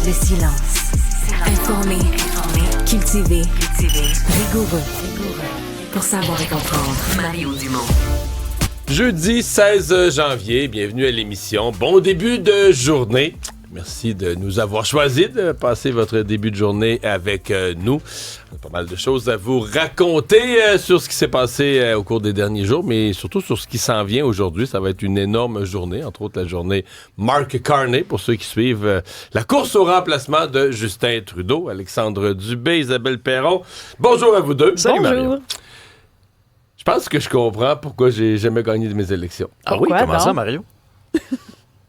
Le silence. Informé. Cultivé. Rigoureux. Pour savoir et comprendre. Mario Dumont. Jeudi 16 janvier, bienvenue à l'émission. Bon début de journée. Merci de nous avoir choisi de passer votre début de journée avec nous. On a pas mal de choses à vous raconter sur ce qui s'est passé au cours des derniers jours, mais surtout sur ce qui s'en vient aujourd'hui. Ça va être une énorme journée, entre autres la journée Mark Carney, pour ceux qui suivent la course au remplacement de Justin Trudeau. Alexandre Dubé, Isabelle Perron. Bonjour à vous deux. Salut Mario. Je pense que je comprends pourquoi j'ai jamais gagné de mes élections. Ah oui, comment ça, Mario?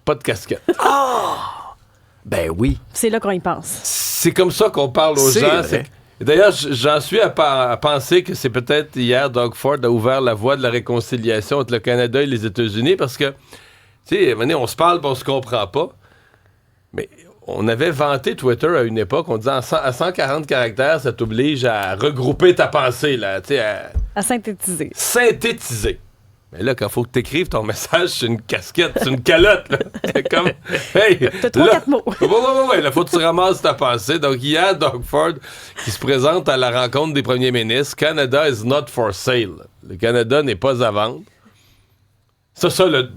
Pas de casquette. Ben oui. C'est là qu'on y pense. C'est comme ça qu'on parle aux C'est gens. vrai. D'ailleurs, j'en suis à penser que c'est peut-être hier, Doug Ford a ouvert la voie de la réconciliation entre le Canada et les États-Unis parce que, tu sais, on se parle, on se comprend pas. Mais on avait vanté Twitter à une époque, on disait à 140 caractères, ça t'oblige à regrouper ta pensée, là, tu sais, À synthétiser. synthétiser. Mais là, quand il faut que tu écrives ton message sur une casquette, sur une calotte, là, c'est comme, hey, T'as 3-4 mots. Ouais, là, faut que tu ramasses ta pensée. Donc, hier, Doug Ford, qui se présente à la rencontre des premiers ministres, Canada is not for sale. Le Canada n'est pas à vendre.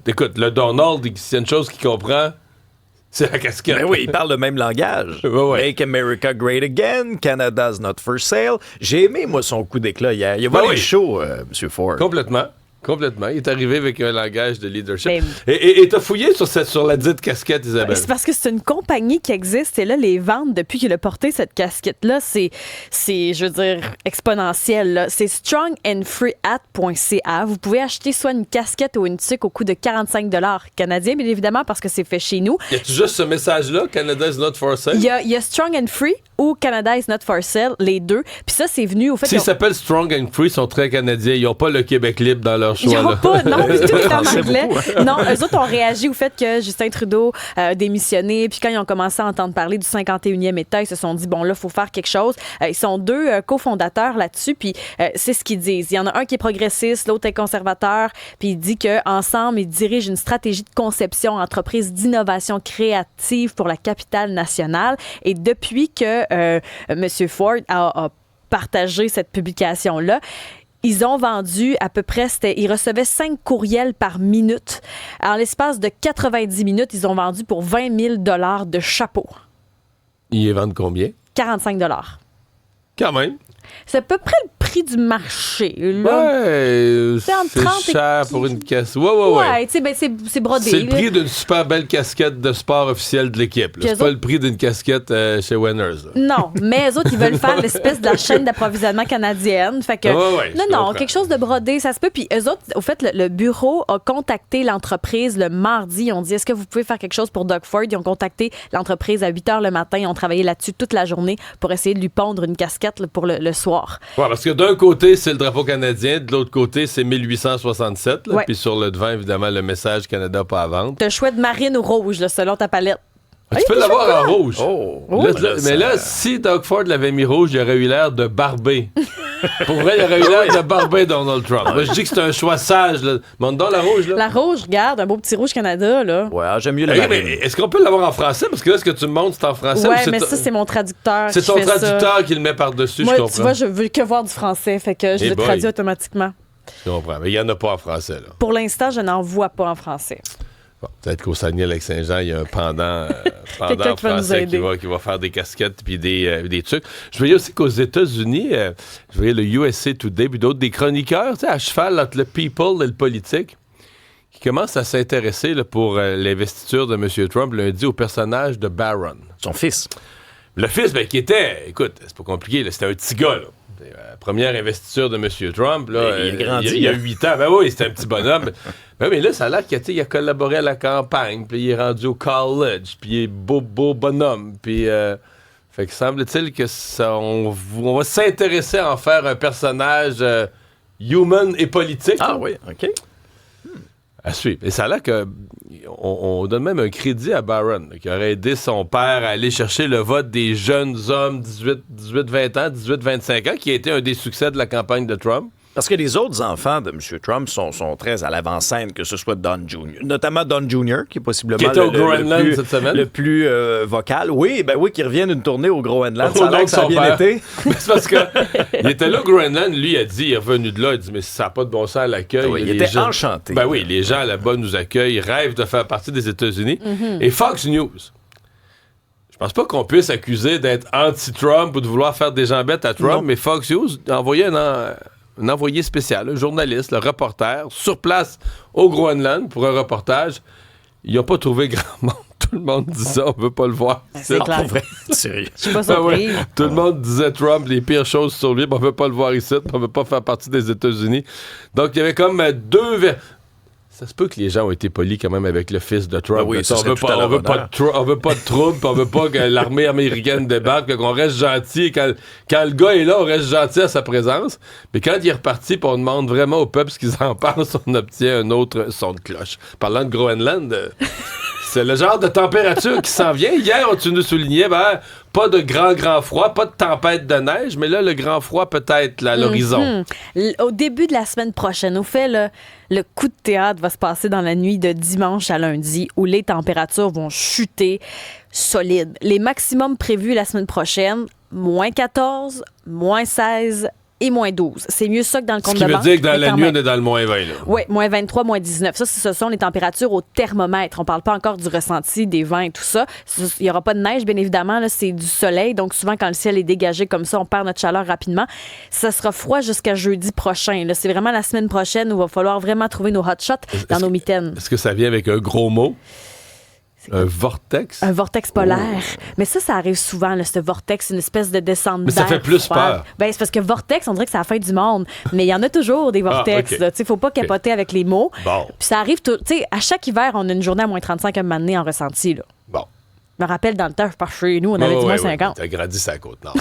Écoute, le Donald, s'il y a une chose qu'il comprend, c'est la casquette. Ben oui, il parle le même langage. Ouais. Make America Great Again, Canada's not for sale. J'ai aimé, moi, son coup d'éclat hier. Il a volé oui. le show, M. Ford. Complètement. Il est arrivé avec un langage de leadership. Ben, Et t'as fouillé sur la dite casquette, Isabelle? C'est parce que c'est une compagnie qui existe et là, les ventes, depuis qu'il a porté cette casquette-là, c'est je veux dire, exponentiel. Là. C'est strongandfreehat.ca. Vous pouvez acheter soit une casquette ou une tuque au coût de 45 $ canadiens, bien évidemment, parce que c'est fait chez nous. Y a-tu juste ce message-là, Canada is not for sale? Il y a Strong and Free ou Canada is not for sale, les deux. Puis ça, c'est venu au fait... S'ils s'appellent Strong and Free, ils sont très canadiens. Ils n'ont pas le Québec libre dans leur Ils choix. n'ont Là. pas, non, du tout est en C'est anglais. beaucoup. Non, eux autres ont réagi au fait que Justin Trudeau a démissionné. Puis quand ils ont commencé à entendre parler du 51e État, ils se sont dit, bon, là, il faut faire quelque chose. Ils sont deux cofondateurs là-dessus. Puis c'est ce qu'ils disent. Il y en a un qui est progressiste, l'autre est conservateur. Puis il dit qu'ensemble, ils dirigent une stratégie de conception entreprise d'innovation créative pour la capitale nationale. Et depuis que M. Ford a partagé cette publication-là, ils ont vendu à peu près, ils recevaient 5 courriels par minute. En l'espace de 90 minutes, ils ont vendu pour 20 000 $ de chapeaux. Ils les vendent combien? 45 $. Quand même. C'est à peu près le prix du marché. Là. Ouais, C'est entre 30 c'est et- cher pour une casquette. Ouais. Tu sais, ben, c'est brodé. C'est le là. prix d'une super belle casquette de sport officielle de l'équipe. Là. Puis C'est eux pas autres- le prix d'une casquette chez Winners. Là. Non, mais eux autres, ils veulent faire l'espèce de la chaîne d'approvisionnement canadienne. Fait que, Ouais, je non, comprends. quelque chose de brodé, ça se peut. Puis eux autres, au fait, le bureau a contacté l'entreprise le mardi. Ils ont dit, est-ce que vous pouvez faire quelque chose pour Doug Ford? Ils ont contacté l'entreprise à 8 h le matin. Ils ont travaillé là-dessus toute la journée pour essayer de lui pondre une casquette là, pour le soir. Ouais, parce que d'un côté, c'est le drapeau canadien, de l'autre côté, c'est 1867. Là. Ouais. Puis sur le devant, évidemment, le message Canada pas à vendre. T'as chouette marine ou rouge, là, selon ta palette. Tu peux l'avoir en rouge. Oh, Mais là, si Doug Ford l'avait mis rouge, il aurait eu l'air de barber. Pour vrai, il aurait eu l'air de barber Donald Trump. Moi, je dis que c'est un choix sage. Là. Montre donc la rouge. Là. La rouge, regarde, un beau petit rouge Canada, là. Ouais, j'aime mieux le Hey, marine. mais est-ce qu'on peut l'avoir en français? Parce que là, ce que tu me montres, c'est en français. Ouais, ou mais ça, c'est mon traducteur. C'est qui ton fait ça. traducteur qui le met par-dessus, Moi, je comprends. tu vois, je veux que voir du français, fait que je Eh le boy. traduis automatiquement. Je comprends. Mais il n'y en a pas en français. Là. Pour l'instant, je n'en vois pas en français. Bon, peut-être qu'au Saguenay-Lac-Saint-Jean, il y a un pendant Quelqu'un qui va nous français aider. qui va faire des casquettes puis des trucs. Je voyais aussi qu'aux États-Unis, je voyais le USA Today puis d'autres, des chroniqueurs, tu sais, à cheval entre le people et le politique, qui commencent à s'intéresser là, pour l'investiture de M. Trump lundi au personnage de Barron. Son fils. Le fils, ben, qui était, écoute, c'est pas compliqué, là, c'était un petit gars, là. Première investiture de M. Trump, là, Il a grandi, il y a hein. 8 ans. Ben oui, c'était un petit bonhomme. Ben, mais là, ça a l'air qu'il a collaboré à la campagne, puis il est rendu au college, puis il est beau bonhomme, puis... fait que semble-t-il que on va s'intéresser à en faire un personnage human et politique. Ah oui, OK. À suivre. Et ça a l'air qu'on donne même un crédit à Barron, là, qui aurait aidé son père à aller chercher le vote des jeunes hommes 18-20 ans, 18-25 ans, qui a été un des succès de la campagne de Trump. Parce que les autres enfants de M. Trump sont très à l'avant-scène, que ce soit Don Jr., notamment Don Jr., qui est possiblement qui était au Groenland cette semaine. Le plus vocal. Oui, qui revient d'une tournée au Groenland. Au Ça a l'air nom que de ça a son bien père. été. Mais c'est parce que il était là au Groenland, lui il a dit, il est revenu de là, il dit mais ça n'a pas de bon sens à l'accueil. Oui, il Les était gens- enchanté. Ben oui, les gens là-bas nous accueillent, ils rêvent de faire partie des États-Unis. Et Fox News, je pense pas qu'on puisse accuser d'être anti-Trump ou de vouloir faire des gens bêtes à Trump, Non. mais Fox News a envoyé un envoyé spécial, un journaliste, le reporter, sur place au Groenland pour un reportage. Ils n'ont pas trouvé grand monde. Tout le monde disait on veut pas le voir. C'est clair. Pour vrai, sérieux. Je suis pas Ah ouais. surprise. Tout le monde disait Trump, les pires choses sur lui, on veut pas le voir ici, on veut pas faire partie des États-Unis. Donc, il y avait comme ça se peut que les gens ont été polis quand même avec le fils de Trump. Ah oui, Là, ça on serait veut tout pas, à leur on veut pas honneur. on veut pas de trouble, puis on veut pas que l'armée américaine débarque, qu'on reste gentil. Et quand le gars est là, on reste gentil à sa présence. Mais quand il est reparti, puis on demande vraiment au peuple ce qu'ils en pensent, on obtient un autre son de cloche. Parlant de Groenland, c'est le genre de température qui s'en vient. Hier, tu nous soulignais, pas de grand froid, pas de tempête de neige, mais là, le grand froid peut-être là, à l'horizon. Au début de la semaine prochaine, au fait, le coup de théâtre va se passer dans la nuit de dimanche à lundi où les températures vont chuter solide. Les maximums prévus la semaine prochaine, moins 14, moins 16 et moins 12. C'est mieux ça que dans le Ce compte qui de veut banque. dire que dans mais la quand nuit, même. on est dans le moins 20. Là. Oui, moins 23, moins 19. Ça, ce sont les températures au thermomètre. On parle pas encore du ressenti, des vents et tout ça. Il n'y aura pas de neige, bien évidemment. Là, c'est du soleil. Donc, souvent, quand le ciel est dégagé comme ça, on perd notre chaleur rapidement. Ça sera froid jusqu'à jeudi prochain. Là, c'est vraiment la semaine prochaine où il va falloir vraiment trouver nos hot shots dans nos mitaines. Est-ce que ça vient avec un gros mot? Un vortex? Un vortex polaire. Mais ça arrive souvent, là, ce vortex, une espèce de descente Mais ça d'air fait plus froid. peur. Ben, c'est parce que vortex, on dirait que c'est la fin du monde. Mais il y en a toujours des vortex. ok. Là. Tu sais, faut pas capoter avec les mots. Bon. Puis ça arrive, tu sais, à chaque hiver, on a une journée à moins 35 un moment donné en ressenti. Là. Bon. Je me rappelle dans le temps, je pars chez nous, on avait du moins 50. T'as grandi sa Côte-Nord.